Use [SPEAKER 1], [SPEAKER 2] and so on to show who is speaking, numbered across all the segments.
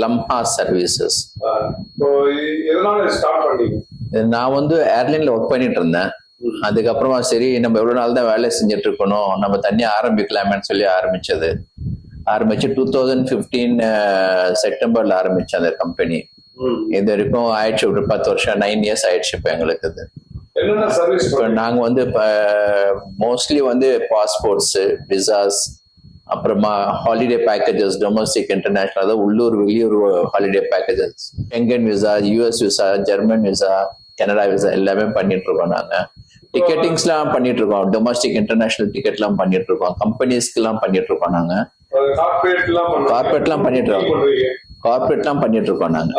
[SPEAKER 1] லம்ஹா services. நான் வந்து ஏர்லைன்ல work பண்ணிட்டு இருந்தேன். அதுக்கப்புறமா சரி நம்ம எவ்வளவு நாள் தான் வேலை செஞ்சுட்டு இருக்கணும், நம்ம தனியா ஆரம்பிக்கலாமேன்னு சொல்லி ஆரம்பிச்சு 2015 செப்டம்பர்ல ஆரம்பிச்சேன் அந்த கம்பெனி. இது வரைக்கும் ஆயிடுச்சு ஒரு 10 வருஷம், 9 இயர்ஸ் ஆயிடுச்சு இப்ப எங்களுக்கு. இது இப்போ நாங்க வந்து மோஸ்ட்லி வந்து பாஸ்போர்ட்ஸ், விசாஸ், அப்புறமா ஹாலிடே பேக்கேஜஸ், டொமஸ்டிக், இன்டர்நேஷனல், அதாவது உள்ளூர் வெளியூர் holiday packages, Schengen visa, US visa, German visa, Canada visa எல்லாமே பண்ணிட்டு இருக்கோம். நாங்க டிக்கெட்டிங்ஸ் எல்லாம் பண்ணிட்டு இருக்கோம், டொமஸ்டிக் இன்டர்நேஷனல் டிக்கெட் எல்லாம் பண்ணிட்டு இருக்கோம், கம்பெனிஸ்க்கு எல்லாம் பண்ணிட்டு இருக்கோம். நாங்க கார்பரேட் எல்லாம் பண்ணிட்டு இருக்கோம். நாங்க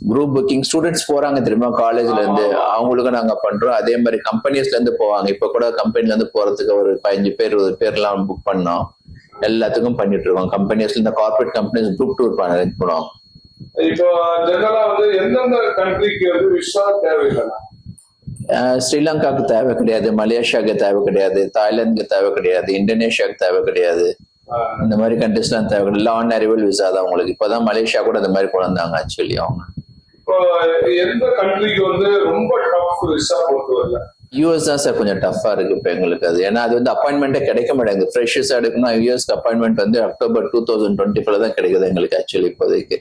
[SPEAKER 1] குரூப் புக்கிங், ஸ்டூடெண்ட்ஸ் போறாங்க தெரியுமா காலேஜ்ல இருந்து, அவங்களுக்கும் நாங்க பண்றோம். அதே மாதிரி கம்பெனிஸ்ல இருந்து போவாங்க. இப்ப கூட கம்பெனில இருந்து போறதுக்கு ஒரு 15 பேர் 20 பேர் எல்லாம் புக் பண்ணோம். எல்லாத்துக்கும் பண்ணிட்டு இருக்கோம். கம்பெனிஸ்ல இந்த corporate companies group tour arrange பண்ணுவாங்க.
[SPEAKER 2] இப்போ ஜெனரலா வந்து எந்தெந்த கண்ட்ரிக்கு வந்து விசா தேவையில்லை?
[SPEAKER 1] ஸ்ரீலங்காவுக்கு தேவை கிடையாது, மலேசியாவுக்கு தேவை கிடையாது, தாய்லாந்துக்கு தேவை கிடையாது, இந்தோனேஷியாவுக்கு தேவை கிடையாது. இந்த மாதிரி கண்ட்ரிஸ் எல்லாம் தேவை கிடையாது. ஆன் அரைவல் விசா தான் உங்களுக்கு. இப்பதான் மலேசியா கூட இந்த மாதிரி கொண்டு வந்தாங்க ஆக்சுவலி அவங்க.
[SPEAKER 2] இப்போ எந்த கண்ட்ரிக்கு வந்து ரொம்ப டஃப் விசா பொறுத்தவரை?
[SPEAKER 1] யூஎஸ் தான் சார் கொஞ்சம் டஃபா இருக்கு இப்ப எங்களுக்கு. அது ஏன்னா அது வந்து அப்பாயின்மெண்ட்டே கிடைக்க மாட்டேங்குது. ஃப்ரெஷர்ஸ் எடுக்கணும் யூஎஸ்க்கு அப்பாயின்மெண்ட் வந்து அக்டோபர் 2024 தான் கிடைக்குது எங்களுக்கு ஆக்சுவலி இப்போதைக்கு.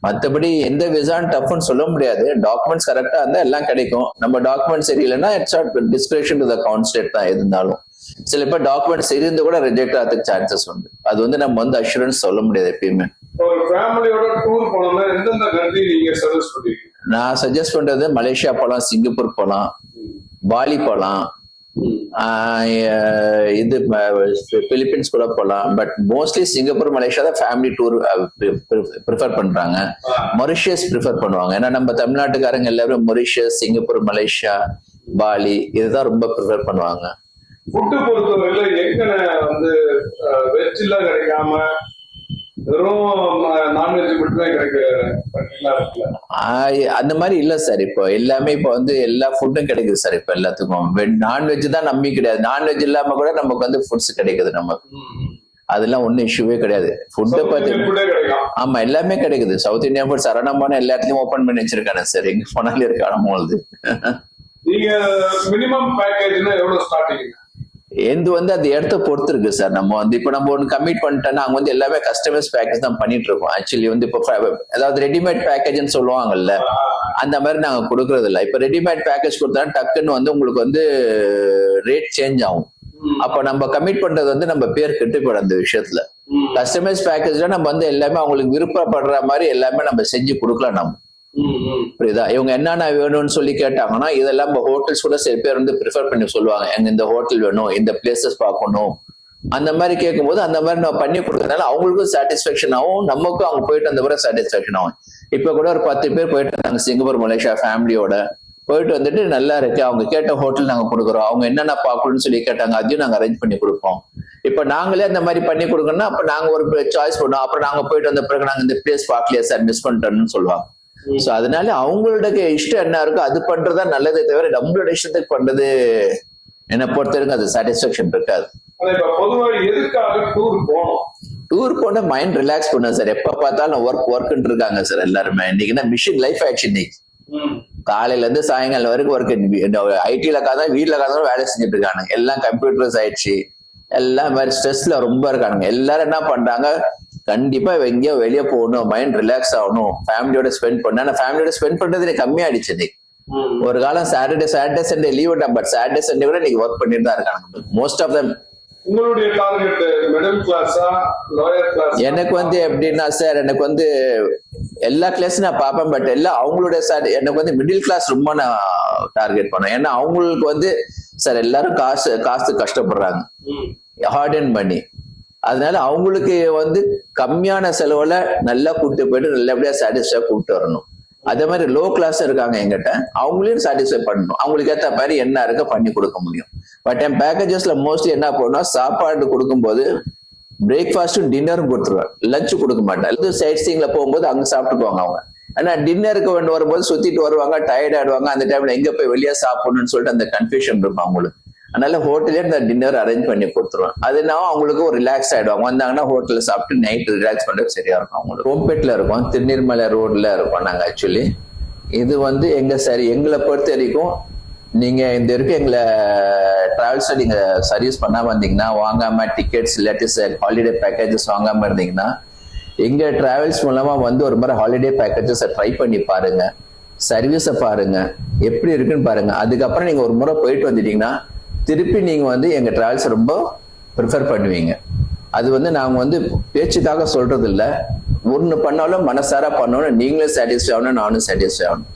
[SPEAKER 1] மற்றபடி எந்த விசான்னு டஃப்னு சொல்ல முடியாது. டாக்குமெண்ட்ஸ் கரெக்டா இருந்தா எல்லாம் கிடைக்கும். நம்ம டாக்குமெண்ட் சரியில்லைன்னா it's not description to the constant தான் இருந்தாலும். சில பேர் டாக்குமெண்ட்ஸ் இருந்து கூட ரிஜெக்ட் ஆகிறதுக்கு சான்சஸ் உண்டு. அது வந்து நம்ம வந்து அஷூரன்ஸ் சொல்ல முடியாது எப்பயுமே.
[SPEAKER 2] ஒரு ஃபேமிலியோட டூர் போனோம்னா எந்தெந்த கண்ட்ரி நீங்க சஜஸ்ட் பண்ணுவீங்க?
[SPEAKER 1] நான் சஜஸ்ட் பண்றது மலேசியா போலாம், சிங்கப்பூர் போலாம், பாலி போலாம், இது பிலிப்பீன்ஸ் கூட போலாம். பட் மோஸ்ட்லி சிங்கப்பூர், மலேசியா தான் ஃபேமிலி டூர் ப்ரிஃபர் பண்றாங்க. மொரிஷியஸ் ப்ரிஃபர் பண்ணுவாங்க. ஏன்னா நம்ம தமிழ்நாட்டுக்காரங்க எல்லாரும் மொரிஷியஸ், சிங்கப்பூர், மலேசியா, பாலி இதுதான் ரொம்ப ப்ரிஃபர் பண்ணுவாங்க.
[SPEAKER 2] ஃபுட்டு பொறுத்தவரையில எங்க வந்து வெஜ் எல்லாம் கிடைக்காம
[SPEAKER 1] அந்த மாதிரி இல்ல சார். இப்போ எல்லாமே இப்போ வந்து எல்லா ஃபுட்டும் கிடைக்குது சார். இப்ப எல்லாத்துக்கும் நான்வெஜ் தான் நம்பி கிடையாது. நான்வெஜ் இல்லாம கூட நமக்கு வந்து ஃபுட்ஸ் கிடைக்குது நமக்கு. அதெல்லாம் ஒன்னும் இஷ்யூவே கிடையாது. ஃபுட்டை பத்தி ஆமா எல்லாமே கிடைக்குது. சவுத் இந்தியன் ஃபுட் சரணமான எல்லா இடத்துலயும் ஓபன் பண்ணி வச்சிருக்கானே சார். எங்க போனாலும் இருக்கான போது.
[SPEAKER 2] நீங்க மினிமம் பேக்கேஜ்னா எவ்வளவு ஸ்டார்டிங்?
[SPEAKER 1] எந்த வந்து அந்த இடத்த பொறுத்து இருக்கு சார். நம்ம வந்து இப்போ நம்ம ஒன்று கமிட் பண்ணிட்டோம்னா அங்க வந்து எல்லாமே கஸ்டமைஸ் பேக்கேஜ் தான் பண்ணிட்டு இருக்கோம். ஆக்சுவலி வந்து இப்போ அதாவது ரெடிமேட் பேக்கேஜ்னு சொல்லுவாங்கல்ல, அந்த மாதிரி நாங்க கொடுக்கறது இல்லை. இப்போ ரெடிமேட் பேக்கேஜ் கொடுத்தா டக்குன்னு வந்து உங்களுக்கு வந்து ரேட் சேஞ்ச் ஆகும். அப்ப நம்ம கமிட் பண்றது வந்து நம்ம பேர் கெட்டு போயிடும் அந்த விஷயத்துல. கஸ்டமைஸ் பேக்கேஜ்ல நம்ம வந்து எல்லாமே அவங்களுக்கு விருப்பப்படுற மாதிரி எல்லாமே நம்ம செஞ்சு கொடுக்கலாம். நம்ம புரியுதா? இவங்க என்னென்ன வேணும்னு சொல்லி கேட்டாங்கன்னா இதெல்லாம் ஹோட்டல்ஸ் கூட சில பேர் வந்து ப்ரிஃபர் பண்ணி சொல்லுவாங்க. எங்க இந்த ஹோட்டல் வேணும், இந்த பிளேசஸ் பார்க்கணும், அந்த மாதிரி கேட்கும்போது அந்த மாதிரி நம்ம பண்ணி கொடுக்கறதுனால அவங்களுக்கும் சாட்டிஸ்ஃபேக்ஷன் ஆகும், நமக்கும் அவங்க போயிட்டு அந்த பிறகு சாட்டிஸ்ஃபேக்ஷன் ஆகும். இப்ப கூட ஒரு 10 பேர் போயிட்டு இருந்தாங்க சிங்கப்பூர், மலேசியா ஃபேமிலியோட போயிட்டு வந்துட்டு நல்லா இருக்கு, அவங்க கேட்ட ஹோட்டல் நாங்க கொடுக்குறோம், அவங்க என்னென்ன பார்க்கணும்னு சொல்லி கேட்டாங்க, அதையும் நாங்க அரேஞ்ச் பண்ணி கொடுப்போம். இப்ப நாங்களே அந்த மாதிரி பண்ணி கொடுக்கணும்னா அப்ப நாங்க ஒரு சாய்ஸ் பண்ணுவோம். அப்புறம் நாங்க போயிட்டு வந்த பிறகு நாங்க இந்த பிளேஸ் பார்க்கலையா சார், மிஸ் பண்ணிட்டோம்னு சொல்லுவாங்க. சோ அதனால அவங்களோட இஷ்டம் என்ன இருக்கோ அது பண்றதா நல்லதே தவிர நம்மளோட இஷ்டத்துக்கு பண்றது என்ன பொறுத்தவரைக்கும் அது சாட்டிஸ்பாக்சன் இருக்காது. டூர் போனா மைண்ட் ரிலாக்ஸ் பண்ண சார். எப்ப பார்த்தாலும் ஒர்க் இருக்காங்க சார் எல்லாருமே. இன்னைக்கு மிஷின் லைஃப் ஆயிடுச்சு. இன்னைக்கு காலையில இருந்து சாயங்காலம் வரைக்கும் ஒர்க். ஐடில காதான் வீட்டுல காதான் வேலை செஞ்சுட்டு இருக்காங்க. எல்லாம் கம்ப்யூட்டர்ஸ் ஆயிடுச்சு. எல்லாம் மாதிரி ஸ்ட்ரெஸ்ல ரொம்ப இருக்கானுங்க. எல்லாரும் என்ன பண்றாங்க, கண்டிப்பா எங்கேயோ வெளியே போகணும், மைண்ட் ரிலாக்ஸ் ஆகணும், ஃபேமிலியோட ஸ்பெண்ட் பண்ண. ஃபேமிலியோட ஸ்பெண்ட் பண்றது எனக்கு கம்மியாயிடுச்சு. ஒரு காலம் சாட்டர்டே சண்டே லீவ் விட்டா, பட் சாட்டர்டே சண்டே கூட நீங்க ஒர்க் பண்ணிட்டு தான் இருக்காங்க மோஸ்ட் ஆஃப் தம்.
[SPEAKER 2] உங்களுடைய டார்கெட் மிடில் கிளாஸா லோயர் கிளாஸ்?
[SPEAKER 1] எனக்கு வந்து எப்படின்னா சார், எனக்கு வந்து எல்லா கிளாஸும் நான் பார்ப்பேன். பட் எல்லாம் அவங்களுடைய எனக்கு வந்து மிடில் கிளாஸ் ரொம்ப நான் டார்கெட் பண்ணேன். ஏன்னா அவங்களுக்கு வந்து சார் எல்லாரும் காசு கஷ்டப்படுறாங்க, ஹார்ட் அண்ட் மணி. அதனால அவங்களுக்கு வந்து கம்மியான செலவுல நல்லா கூப்பிட்டு போயிட்டு நல்லபடியா சாட்டிஸ்ஃபை கூப்பிட்டு வரணும். அதே மாதிரி லோ கிளாஸ் இருக்காங்க எங்கிட்ட, அவங்களையும் சாட்டிஸ்ஃபை பண்ணணும். அவங்களுக்கு ஏற்ற மாதிரி என்ன இருக்க பண்ணி கொடுக்க முடியும். பட் என் பேக்கேஜஸ்ல மோஸ்ட்லி என்ன பண்ணுவோம், சாப்பாடு கொடுக்கும்போது பிரேக்ஃபாஸ்டும் டின்னரும் கொடுத்துருவேன், லஞ்ச் கொடுக்க மாட்டேன். இது சைட் சீங்ல போகும்போது அங்க சாப்பிட்டுக்குவாங்க அவங்க. ஆனா டின்னருக்கு வரும்போது சுத்திட்டு வருவாங்க, டயர்ட் ஆயிடுவாங்க. அந்த டைம்ல எங்க போய் வெளியே சாப்பிடணும்னு சொல்லிட்டு அந்த கன்ஃபியூஷன் இருக்கும் அவங்களுக்கு. அதனால ஹோட்டலே இந்த டின்னர் அரேஞ்ச் பண்ணி கொடுத்துருவோம். அதுனா அவங்களுக்கு ஒரு ரிலாக்ஸ் ஆயிடுவாங்க. வந்தாங்கன்னா ஹோட்டல்ல சாப்பிட்டு நைட் ரிலாக்ஸ் பண்றது சரியா இருக்கும் அவங்களுக்கு. ரோம்பேட்ல இருக்கோம், திருநீர்மலை ரோட்ல இருக்கோம் நாங்க ஆக்சுவலி. இது வந்து எங்களை பொறுத்த வரைக்கும் நீங்க இந்த வரைக்கும் எங்களை டிராவல்ஸ்ல நீங்க சர்வீஸ் பண்ணாம வந்தீங்கன்னா, வாங்காம டிக்கெட்ஸ் இல்லாட்டி ஹாலிடே பேக்கேஜஸ் வாங்காம இருந்தீங்கன்னா, எங்க டிராவல்ஸ் மூலமா வந்து ஒரு மாதிரி ஹாலிடே பேக்கேஜஸ் ட்ரை பண்ணி பாருங்க, சர்வீஸை பாருங்க, எப்படி இருக்குன்னு பாருங்க. அதுக்கப்புறம் நீங்க ஒரு முறை போயிட்டு வந்துட்டீங்கன்னா திருப்பி நீங்க வந்து எங்க டிராவல்ஸ் ரொம்ப ப்ரிஃபர் பண்ணுவீங்க. அது வந்து நாங்க வந்து பேச்சுக்காக சொல்றது இல்லை, ஒன்று பண்ணாலும் மனசார பண்ணணும், நீங்களும் சாட்டிஸ்ஃபை ஆகணும், நானும் சாட்டிஸ்ஃபை ஆகணும்.